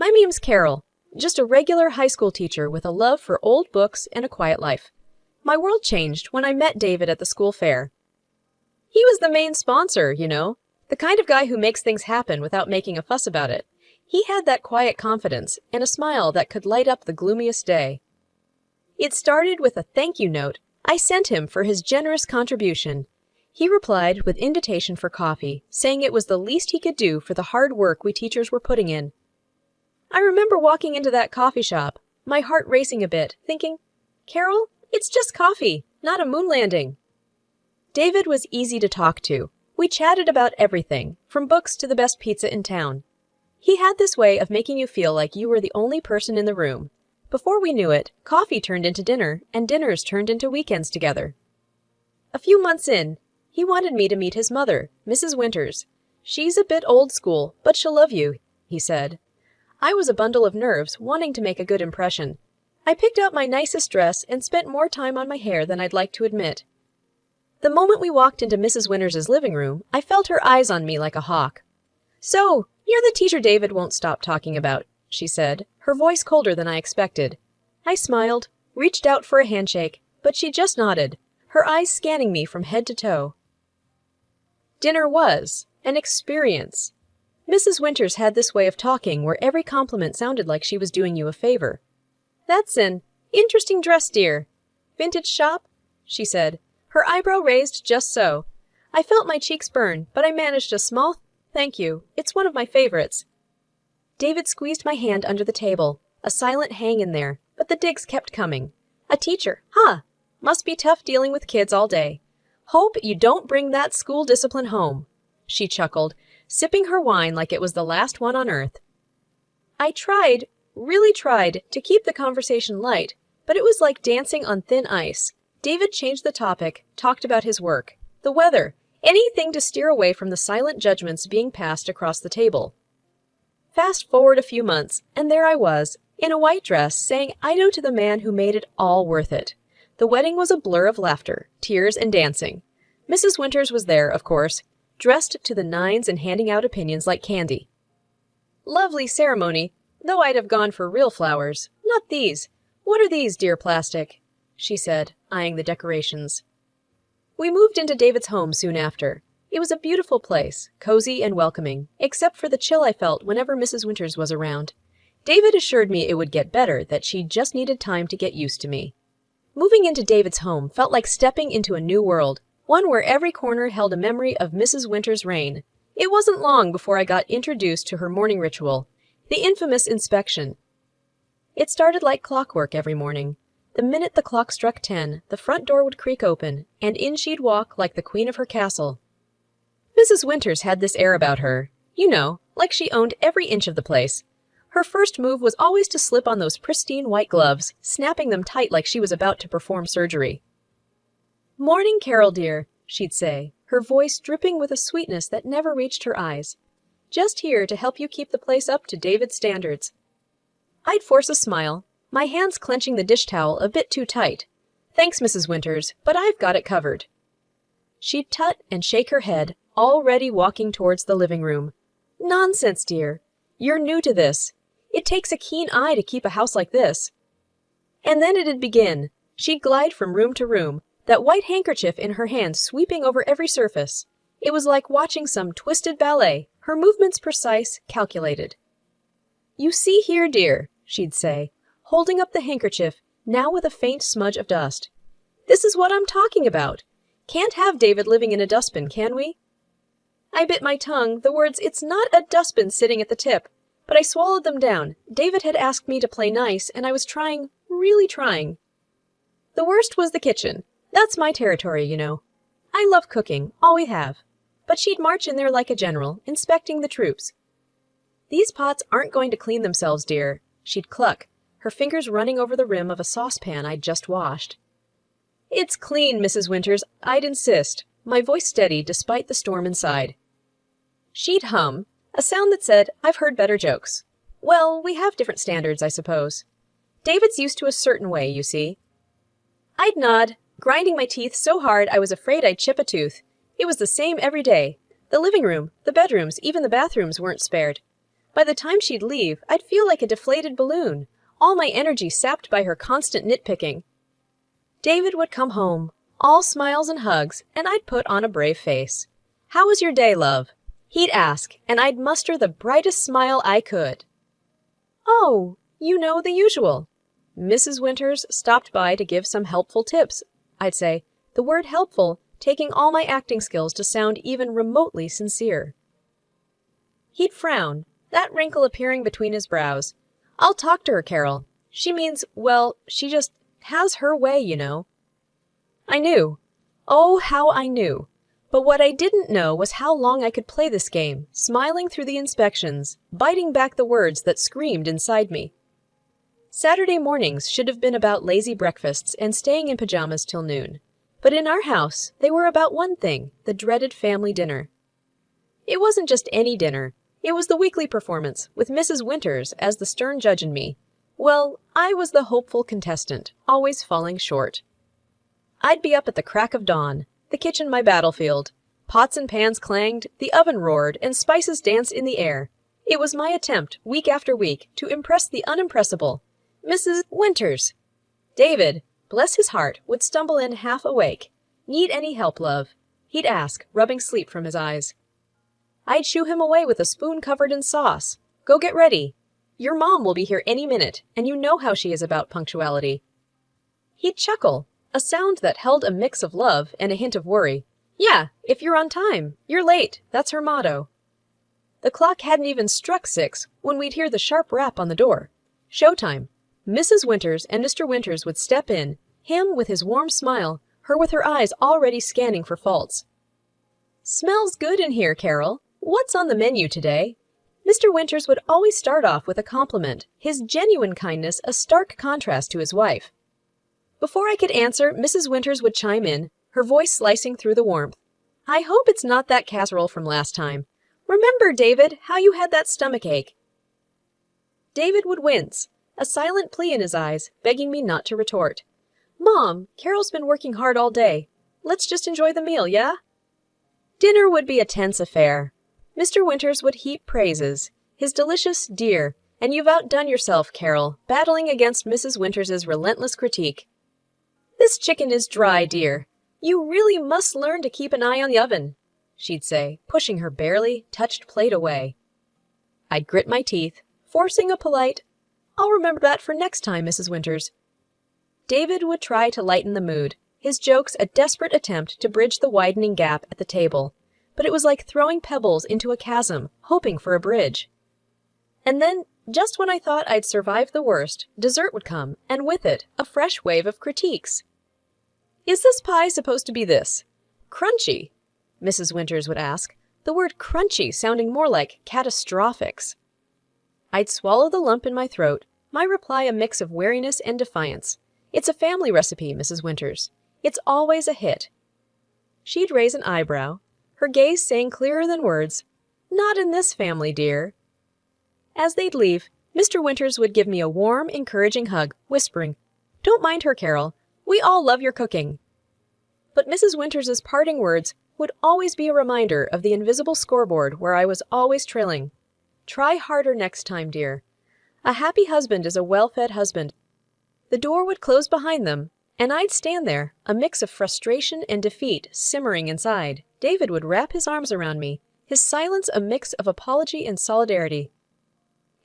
My name's Carol, just a regular high school teacher with a love for old books and a quiet life. My world changed when I met David at the school fair. He was the main sponsor, the kind of guy who makes things happen without making a fuss about it. He had that quiet confidence and a smile that could light up the gloomiest day. It started with a thank you note I sent him for his generous contribution. He replied with invitation for coffee, saying it was the least he could do for the hard work we teachers were putting in. I remember walking into that coffee shop, my heart racing a bit, thinking, Carol, it's just coffee, not a moon landing. David was easy to talk to. We chatted about everything, from books to the best pizza in town. He had this way of making you feel like you were the only person in the room. Before we knew it, coffee turned into dinner, and dinners turned into weekends together. A few months in, he wanted me to meet his mother, Mrs. Winters. She's a bit old school, but she'll love you, he said. I was a bundle of nerves, wanting to make a good impression. I picked out my nicest dress and spent more time on my hair than I'd like to admit. The moment we walked into Mrs. Winters' living room, I felt her eyes on me like a hawk. So, you're the teacher David won't stop talking about, she said, her voice colder than I expected. I smiled, reached out for a handshake, but she just nodded, her eyes scanning me from head to toe. Dinner was an experience. Mrs. Winters had this way of talking where every compliment sounded like she was doing you a favor. That's an interesting dress, dear. Vintage shop? She said, her eyebrow raised just so. I felt my cheeks burn, but I managed a small thank you. It's one of my favorites. David squeezed my hand under the table, a silent hang in there, but the digs kept coming. A teacher, huh? Must be tough dealing with kids all day. Hope you don't bring that school discipline home, she chuckled, sipping her wine like it was the last one on earth. I tried, really tried, to keep the conversation light, but it was like dancing on thin ice. David changed the topic, talked about his work, the weather, anything to steer away from the silent judgments being passed across the table. Fast forward a few months, and there I was, in a white dress, saying I know to the man who made it all worth it. The wedding was a blur of laughter, tears, and dancing. Mrs. Winters was there, of course, dressed to the nines and handing out opinions like candy. Lovely ceremony, though I'd have gone for real flowers. Not these. What are these, dear plastic? She said, eyeing the decorations. We moved into David's home soon after. It was a beautiful place, cozy and welcoming, except for the chill I felt whenever Mrs. Winters was around. David assured me it would get better, that she just needed time to get used to me. Moving into David's home felt like stepping into a new world, one where every corner held a memory of Mrs. Winters' reign. It wasn't long before I got introduced to her morning ritual, the infamous inspection. It started like clockwork every morning. The minute the clock struck 10, the front door would creak open, and in she'd walk like the queen of her castle. Mrs. Winters had this air about her, like she owned every inch of the place. Her first move was always to slip on those pristine white gloves, snapping them tight like she was about to perform surgery. "Morning, Carol dear," she'd say, her voice dripping with a sweetness that never reached her eyes. "Just here to help you keep the place up to David's standards." I'd force a smile, my hands clenching the dish towel a bit too tight. "Thanks, Mrs. Winters, but I've got it covered." She'd tut and shake her head, already walking towards the living room. "Nonsense, dear. You're new to this. It takes a keen eye to keep a house like this." And then it'd begin. She'd glide from room to room, that white handkerchief in her hand sweeping over every surface. It was like watching some twisted ballet, her movements precise, calculated. "You see here, dear," she'd say, holding up the handkerchief, now with a faint smudge of dust. "This is what I'm talking about. Can't have David living in a dustbin, can we?" I bit my tongue, the words, "It's not a dustbin," sitting at the tip, but I swallowed them down. David had asked me to play nice, and I was trying, really trying. The worst was the kitchen. That's my territory, I love cooking, always have. But she'd march in there like a general, inspecting the troops. "These pots aren't going to clean themselves, dear," she'd cluck, her fingers running over the rim of a saucepan I'd just washed. "It's clean, Mrs. Winters, I'd insist," my voice steady despite the storm inside. She'd hum, a sound that said, "I've heard better jokes." Well, we have different standards, I suppose. David's used to a certain way, you see. I'd nod, grinding my teeth so hard I was afraid I'd chip a tooth. It was the same every day. The living room, the bedrooms, even the bathrooms weren't spared. By the time she'd leave, I'd feel like a deflated balloon, all my energy sapped by her constant nitpicking. David would come home, all smiles and hugs, and I'd put on a brave face. "How was your day, love?" he'd ask, and I'd muster the brightest smile I could. "Oh, you know, the usual. Mrs. Winters stopped by to give some helpful tips," I'd say, the word helpful taking all my acting skills to sound even remotely sincere. He'd frown, that wrinkle appearing between his brows. "I'll talk to her, Carol. She means, well, she just has her way, you know." I knew. Oh, how I knew. But what I didn't know was how long I could play this game, smiling through the inspections, biting back the words that screamed inside me. Saturday mornings should have been about lazy breakfasts and staying in pajamas till noon. But in our house, they were about one thing, the dreaded family dinner. It wasn't just any dinner. It was the weekly performance, with Mrs. Winters as the stern judge and me. Well, I was the hopeful contestant, always falling short. I'd be up at the crack of dawn, the kitchen my battlefield. Pots and pans clanged, the oven roared, and spices danced in the air. It was my attempt, week after week, to impress the unimpressible, Mrs. Winters. David, bless his heart, would stumble in half awake. "Need any help, love?" he'd ask, rubbing sleep from his eyes. I'd shoo him away with a spoon covered in sauce. "Go get ready. Your mom will be here any minute, and you know how she is about punctuality." He'd chuckle, a sound that held a mix of love and a hint of worry. "Yeah, if you're on time. You're late. That's her motto." The clock hadn't even struck 6 when we'd hear the sharp rap on the door. Showtime. Mrs. Winters and Mr. Winters would step in, him with his warm smile, her with her eyes already scanning for faults. "Smells good in here, Carol. What's on the menu today?" Mr. Winters would always start off with a compliment, his genuine kindness a stark contrast to his wife. Before I could answer, Mrs. Winters would chime in, her voice slicing through the warmth. "I hope it's not that casserole from last time. Remember, David, how you had that stomach ache?" David would wince, a silent plea in his eyes, begging me not to retort. "Mom, Carol's been working hard all day. Let's just enjoy the meal, yeah?" Dinner would be a tense affair. Mr. Winters would heap praises, his delicious "dear," and "you've outdone yourself, Carol," battling against Mrs. Winters's relentless critique. "This chicken is dry, dear. You really must learn to keep an eye on the oven," she'd say, pushing her barely touched plate away. I'd grit my teeth, forcing a polite, "I'll remember that for next time, Mrs. Winters." David would try to lighten the mood, his jokes a desperate attempt to bridge the widening gap at the table, but it was like throwing pebbles into a chasm, hoping for a bridge. And then, just when I thought I'd survived the worst, dessert would come, and with it, a fresh wave of critiques. "Is this pie supposed to be this? Crunchy?" Mrs. Winters would ask, the word crunchy sounding more like catastrophics. I'd swallow the lump in my throat, my reply a mix of wariness and defiance. "It's a family recipe, Mrs. Winters. It's always a hit." She'd raise an eyebrow, her gaze saying clearer than words, "Not in this family, dear." As they'd leave, Mr. Winters would give me a warm, encouraging hug, whispering, "Don't mind her, Carol. We all love your cooking." But Mrs. Winters's parting words would always be a reminder of the invisible scoreboard where I was always trailing. "Try harder next time, dear. A happy husband is a well-fed husband." The door would close behind them, and I'd stand there, a mix of frustration and defeat simmering inside. David would wrap his arms around me, his silence a mix of apology and solidarity.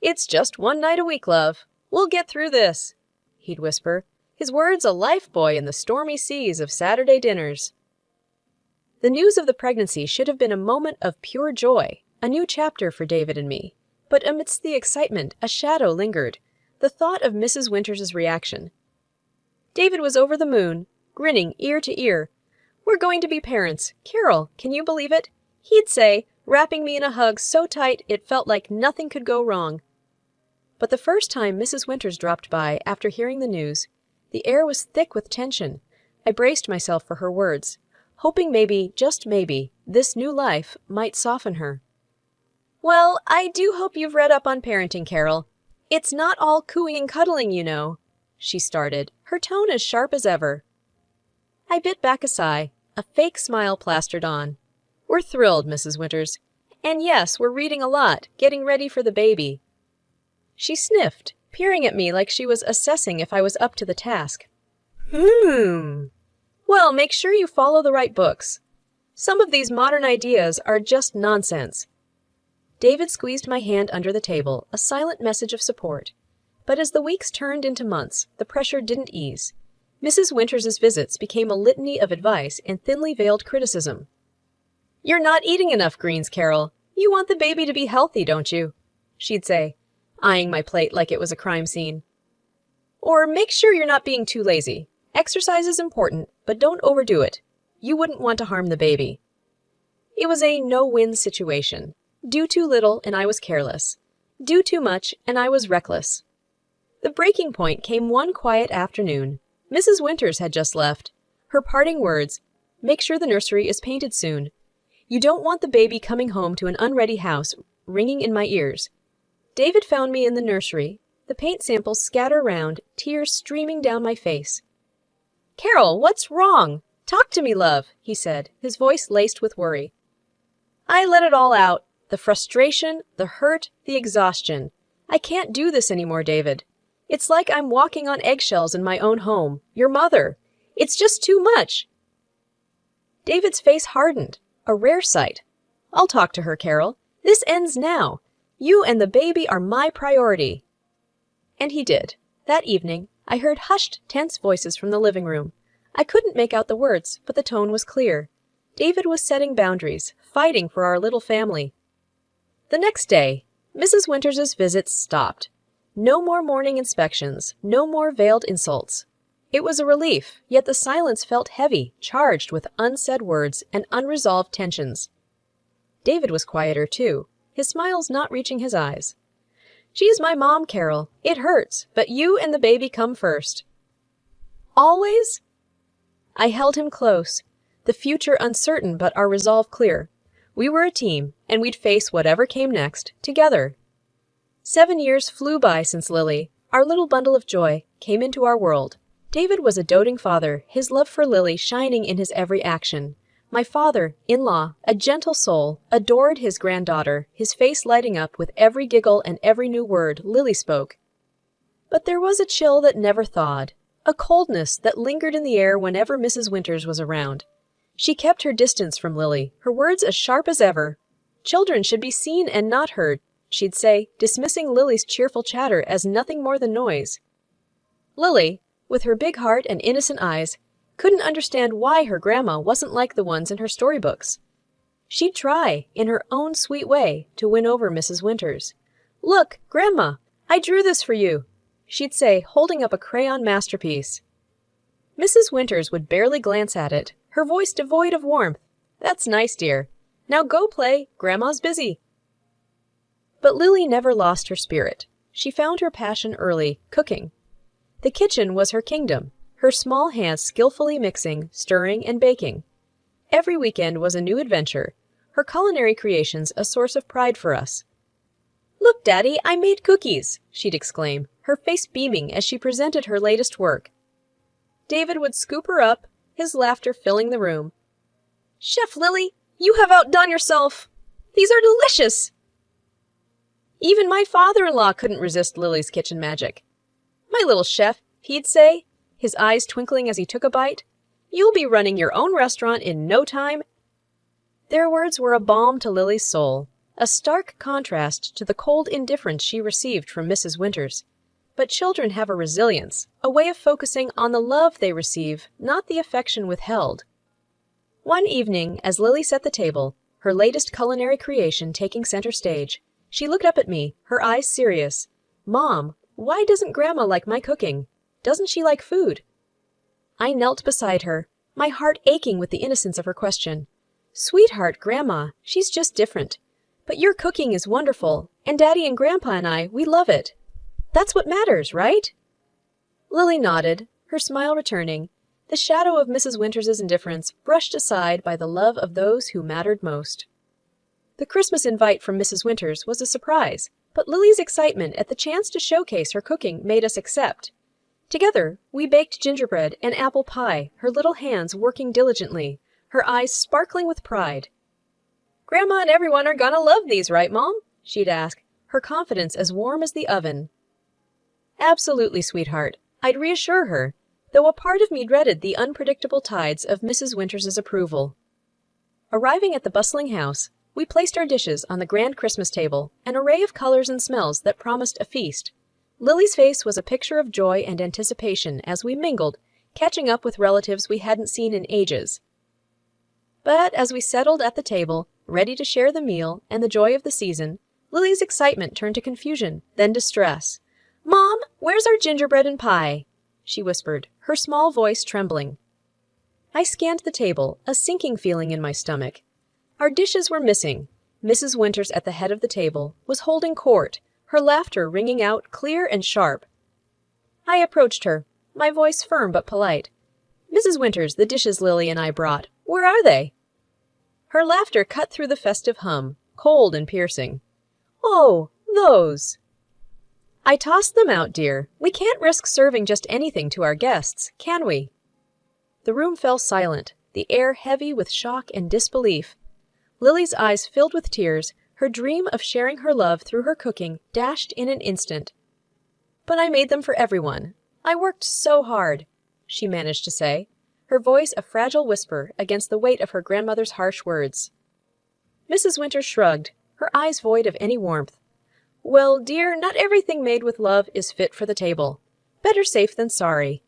"It's just one night a week, love. We'll get through this," he'd whisper, his words a lifebuoy in the stormy seas of Saturday dinners. The news of the pregnancy should have been a moment of pure joy, a new chapter for David and me. But amidst the excitement, a shadow lingered, the thought of Mrs. Winters's reaction. David was over the moon, grinning ear to ear. "We're going to be parents. Carol, can you believe it?" he'd say, wrapping me in a hug so tight it felt like nothing could go wrong. But the first time Mrs. Winters dropped by after hearing the news, the air was thick with tension. I braced myself for her words, hoping maybe, just maybe, this new life might soften her. "Well, I do hope you've read up on parenting, Carol. It's not all cooing and cuddling, you know," she started, her tone as sharp as ever. I bit back a sigh, a fake smile plastered on. "We're thrilled, Mrs. Winters. And yes, we're reading a lot, getting ready for the baby. She sniffed, peering at me like she was assessing if I was up to the task. Well, make sure you follow the right books. Some of these modern ideas are just nonsense. David squeezed my hand under the table, a silent message of support. But as the weeks turned into months, the pressure didn't ease. Mrs. Winters's visits became a litany of advice and thinly veiled criticism. "You're not eating enough greens, Carol. You want the baby to be healthy, don't you?" she'd say, eyeing my plate like it was a crime scene. Or, "Make sure you're not being too lazy. Exercise is important, but don't overdo it. You wouldn't want to harm the baby." It was a no-win situation. Do too little and I was careless. Do too much and I was reckless. The breaking point came one quiet afternoon. Mrs. Winters had just left. Her parting words, "Make sure the nursery is painted soon. You don't want the baby coming home to an unready house," ringing in my ears. David found me in the nursery, the paint samples scattered around, tears streaming down my face. "Carol, what's wrong? Talk to me, love," he said, his voice laced with worry. I let it all out. The frustration, the hurt, the exhaustion. "I can't do this anymore, David. It's like I'm walking on eggshells in my own home. Your mother. It's just too much." David's face hardened, a rare sight. "I'll talk to her, Carol. This ends now. You and the baby are my priority." And he did. That evening, I heard hushed, tense voices from the living room. I couldn't make out the words, but the tone was clear. David was setting boundaries, fighting for our little family. The next day, Mrs. Winters's visits stopped. No more morning inspections, no more veiled insults. It was a relief, yet the silence felt heavy, charged with unsaid words and unresolved tensions. David was quieter, too, his smiles not reaching his eyes. "She's my mom, Carol. It hurts, but you and the baby come first." "Always?" I held him close, the future uncertain but our resolve clear. We were a team, and we'd face whatever came next, together. 7 years flew by since Lily, our little bundle of joy, came into our world. David was a doting father, his love for Lily shining in his every action. My father, in-law, a gentle soul, adored his granddaughter, his face lighting up with every giggle and every new word Lily spoke. But there was a chill that never thawed, a coldness that lingered in the air whenever Mrs. Winters was around. She kept her distance from Lily, her words as sharp as ever. "Children should be seen and not heard," she'd say, dismissing Lily's cheerful chatter as nothing more than noise. Lily, with her big heart and innocent eyes, couldn't understand why her grandma wasn't like the ones in her storybooks. She'd try, in her own sweet way, to win over Mrs. Winters. "Look, Grandma, I drew this for you," she'd say, holding up a crayon masterpiece. Mrs. Winters would barely glance at it, her voice devoid of warmth. "That's nice, dear. Now go play. Grandma's busy." But Lily never lost her spirit. She found her passion early, cooking. The kitchen was her kingdom, her small hands skillfully mixing, stirring, and baking. Every weekend was a new adventure, her culinary creations a source of pride for us. "Look, Daddy, I made cookies," she'd exclaim, her face beaming as she presented her latest work. David would scoop her up, his laughter filling the room. "Chef Lily, you have outdone yourself! These are delicious!" Even my father-in-law couldn't resist Lily's kitchen magic. "My little chef," he'd say, his eyes twinkling as he took a bite, "you'll be running your own restaurant in no time." Their words were a balm to Lily's soul, a stark contrast to the cold indifference she received from Mrs. Winters. But children have a resilience, a way of focusing on the love they receive, not the affection withheld. One evening, as Lily set the table, her latest culinary creation taking center stage, she looked up at me, her eyes serious. "Mom, why doesn't Grandma like my cooking? Doesn't she like food?" I knelt beside her, my heart aching with the innocence of her question. "Sweetheart, Grandma, she's just different. But your cooking is wonderful, and Daddy and Grandpa and I, we love it. That's what matters, right?" Lily nodded, her smile returning, the shadow of Mrs. Winters's indifference brushed aside by the love of those who mattered most. The Christmas invite from Mrs. Winters was a surprise, but Lily's excitement at the chance to showcase her cooking made us accept. Together, we baked gingerbread and apple pie, her little hands working diligently, her eyes sparkling with pride. Grandma and everyone are gonna love these, right, Mom? She'd ask, her confidence as warm as the oven. Absolutely, sweetheart, I'd reassure her, though a part of me dreaded the unpredictable tides of Mrs. Winters's approval. Arriving at the bustling house, we placed our dishes on the grand Christmas table, an array of colors and smells that promised a feast. Lily's face was a picture of joy and anticipation as we mingled, catching up with relatives we hadn't seen in ages. But as we settled at the table, ready to share the meal and the joy of the season, Lily's excitement turned to confusion, then distress. "Mom, where's our gingerbread and pie?" she whispered, her small voice trembling. I scanned the table, a sinking feeling in my stomach. Our dishes were missing. Mrs. Winters at the head of the table was holding court, her laughter ringing out clear and sharp. I approached her, my voice firm but polite. "Mrs. Winters, the dishes Lily and I brought, where are they?" Her laughter cut through the festive hum, cold and piercing. "Oh, those." "I tossed them out, dear. We can't risk serving just anything to our guests, can we?" The room fell silent, the air heavy with shock and disbelief. Lily's eyes filled with tears, her dream of sharing her love through her cooking dashed in an instant. "But I made them for everyone. I worked so hard," she managed to say, her voice a fragile whisper against the weight of her grandmother's harsh words. Mrs. Winters shrugged, her eyes void of any warmth. "Well, dear, not everything made with love is fit for the table. Better safe than sorry."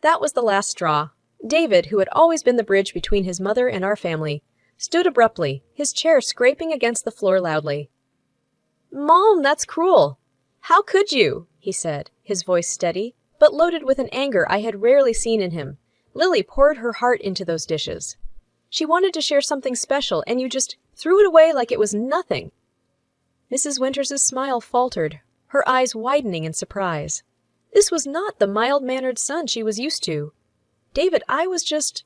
That was the last straw. David, who had always been the bridge between his mother and our family, stood abruptly, his chair scraping against the floor loudly. "Mom, that's cruel. How could you?" he said, his voice steady, but loaded with an anger I had rarely seen in him. "Lily poured her heart into those dishes. She wanted to share something special, and you just threw it away like it was nothing." Mrs. Winters's smile faltered, her eyes widening in surprise. This was not the mild-mannered son she was used to. "David, I was just—"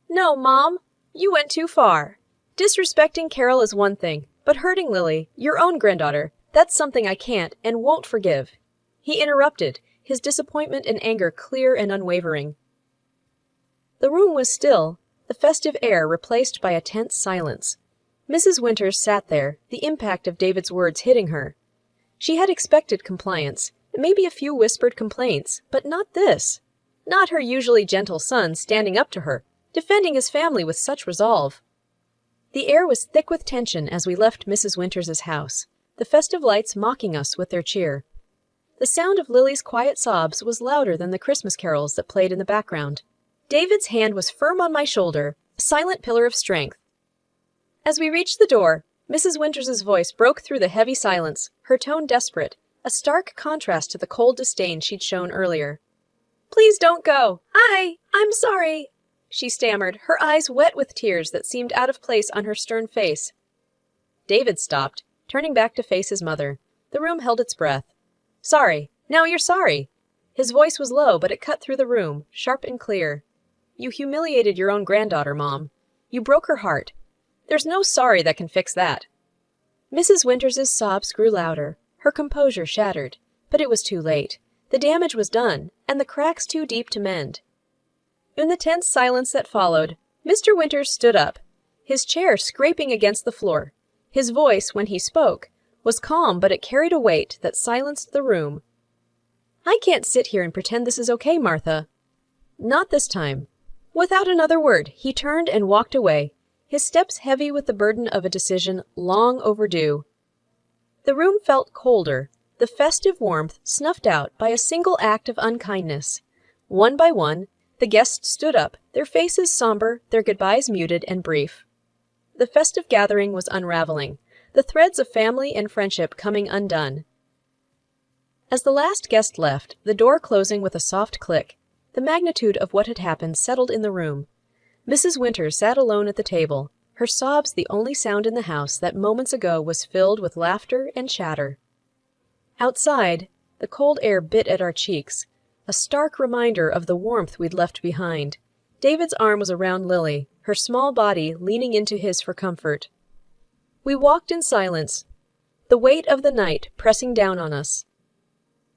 "No, Mom, you went too far. Disrespecting Carol is one thing, but hurting Lily, your own granddaughter, that's something I can't and won't forgive." He interrupted, his disappointment and anger clear and unwavering. The room was still, the festive air replaced by a tense silence. Mrs. Winters sat there, the impact of David's words hitting her. She had expected compliance, maybe a few whispered complaints, but not this. Not her usually gentle son standing up to her, defending his family with such resolve. The air was thick with tension as we left Mrs. Winters's house, the festive lights mocking us with their cheer. The sound of Lily's quiet sobs was louder than the Christmas carols that played in the background. David's hand was firm on my shoulder, a silent pillar of strength. As we reached the door, Mrs. Winters's voice broke through the heavy silence, her tone desperate, a stark contrast to the cold disdain she'd shown earlier. "Please don't go. I'm sorry," she stammered, her eyes wet with tears that seemed out of place on her stern face. David stopped, turning back to face his mother. The room held its breath. "Sorry. Now you're sorry." His voice was low, but it cut through the room, sharp and clear. "You humiliated your own granddaughter, Mom. You broke her heart. There's no sorry that can fix that." Mrs. Winters's sobs grew louder, her composure shattered, but it was too late. The damage was done, and the cracks too deep to mend. In the tense silence that followed, Mr. Winters stood up, his chair scraping against the floor. His voice, when he spoke, was calm, but it carried a weight that silenced the room. "I can't sit here and pretend this is okay, Martha." "Not this time." Without another word, he turned and walked away, his steps heavy with the burden of a decision long overdue. The room felt colder, the festive warmth snuffed out by a single act of unkindness. One by one, the guests stood up, their faces somber, their goodbyes muted and brief. The festive gathering was unraveling, the threads of family and friendship coming undone. As the last guest left, the door closing with a soft click, the magnitude of what had happened settled in the room. Mrs. Winters sat alone at the table, her sobs the only sound in the house that moments ago was filled with laughter and chatter. Outside, the cold air bit at our cheeks, a stark reminder of the warmth we'd left behind. David's arm was around Lily, her small body leaning into his for comfort. We walked in silence, the weight of the night pressing down on us.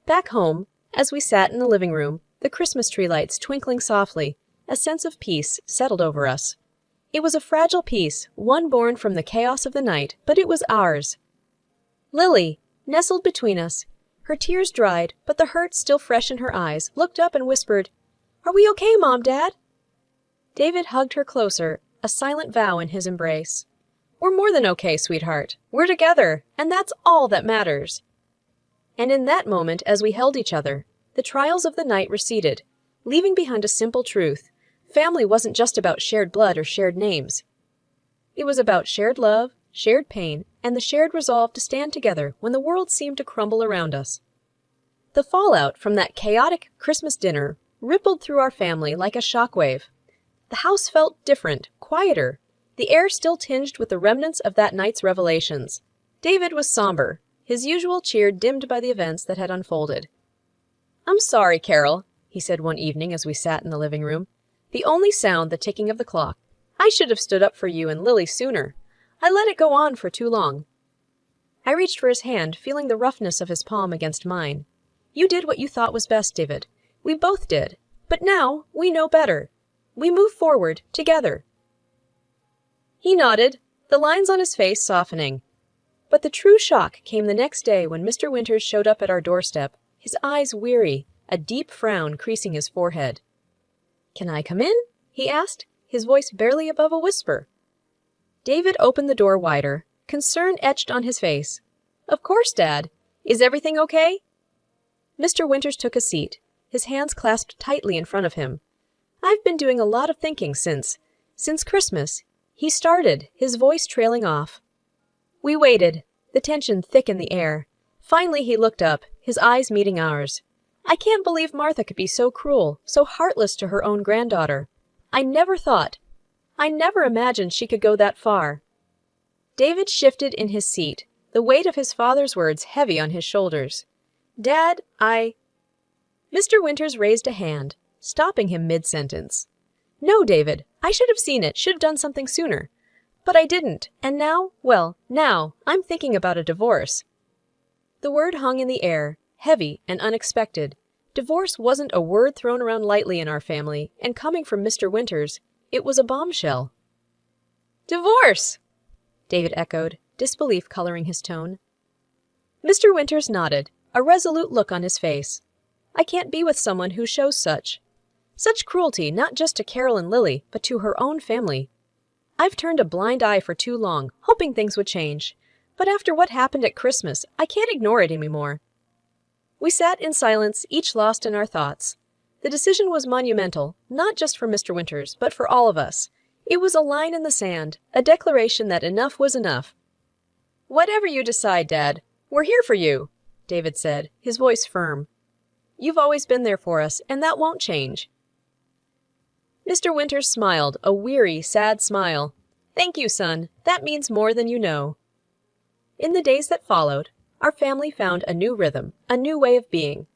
Back home, as we sat in the living room, the Christmas tree lights twinkling softly, a sense of peace settled over us. It was a fragile piece, one born from the chaos of the night, but it was ours. Lily, nestled between us, her tears dried, but the hurt still fresh in her eyes, looked up and whispered, "Are we okay, Mom, Dad?" David hugged her closer, a silent vow in his embrace. "We're more than okay, sweetheart. We're together, and that's all that matters." And in that moment, as we held each other, the trials of the night receded, leaving behind a simple truth. Family wasn't just about shared blood or shared names. It was about shared love, shared pain, and the shared resolve to stand together when the world seemed to crumble around us. The fallout from that chaotic Christmas dinner rippled through our family like a shockwave. The house felt different, quieter, the air still tinged with the remnants of that night's revelations. David was somber, his usual cheer dimmed by the events that had unfolded. "I'm sorry, Carol," he said one evening as we sat in the living room, the only sound the ticking of the clock. "I should have stood up for you and Lily sooner. I let it go on for too long." I reached for his hand, feeling the roughness of his palm against mine. "You did what you thought was best, David. We both did. But now, we know better. We move forward, together." He nodded, the lines on his face softening. But the true shock came the next day when Mr. Winters showed up at our doorstep, his eyes weary, a deep frown creasing his forehead. "Can I come in?" he asked, his voice barely above a whisper. David opened the door wider, concern etched on his face. "Of course, Dad. Is everything okay?" Mr. Winters took a seat, his hands clasped tightly in front of him. "I've been doing a lot of thinking since Christmas," he started, his voice trailing off. We waited, the tension thick in the air. Finally he looked up, his eyes meeting ours. "I can't believe Martha could be so cruel, so heartless to her own granddaughter. I never imagined she could go that far." David shifted in his seat, the weight of his father's words heavy on his shoulders. "Dad, Mr. Winters raised a hand, stopping him mid-sentence. "No, David, I should have seen it, should have done something sooner. But I didn't, and now I'm thinking about a divorce." The word hung in the air, heavy and unexpected. Divorce wasn't a word thrown around lightly in our family, and coming from Mr. Winters, it was a bombshell. "Divorce!" David echoed, disbelief coloring his tone. Mr. Winters nodded, a resolute look on his face. "I can't be with someone who shows such cruelty, not just to Carol and Lily, but to her own family. I've turned a blind eye for too long, hoping things would change. But after what happened at Christmas, I can't ignore it anymore." We sat in silence, each lost in our thoughts. The decision was monumental, not just for Mr. Winters, but for all of us. It was a line in the sand, a declaration that enough was enough. "Whatever you decide, Dad, we're here for you," David said, his voice firm. "You've always been there for us, and that won't change." Mr. Winters smiled, a weary, sad smile. "Thank you, son. That means more than you know." In the days that followed, our family found a new rhythm, a new way of being.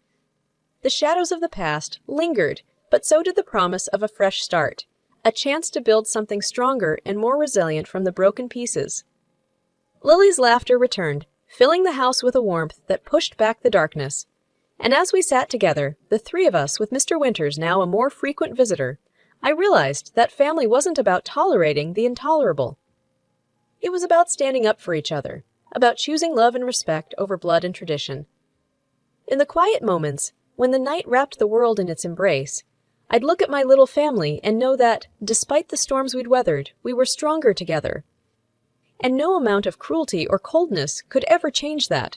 The shadows of the past lingered, but so did the promise of a fresh start, a chance to build something stronger and more resilient from the broken pieces. Lily's laughter returned, filling the house with a warmth that pushed back the darkness. And as we sat together, the three of us with Mr. Winters now a more frequent visitor, I realized that family wasn't about tolerating the intolerable. It was about standing up for each other, about choosing love and respect over blood and tradition. In the quiet moments, when the night wrapped the world in its embrace, I'd look at my little family and know that, despite the storms we'd weathered, we were stronger together. And no amount of cruelty or coldness could ever change that.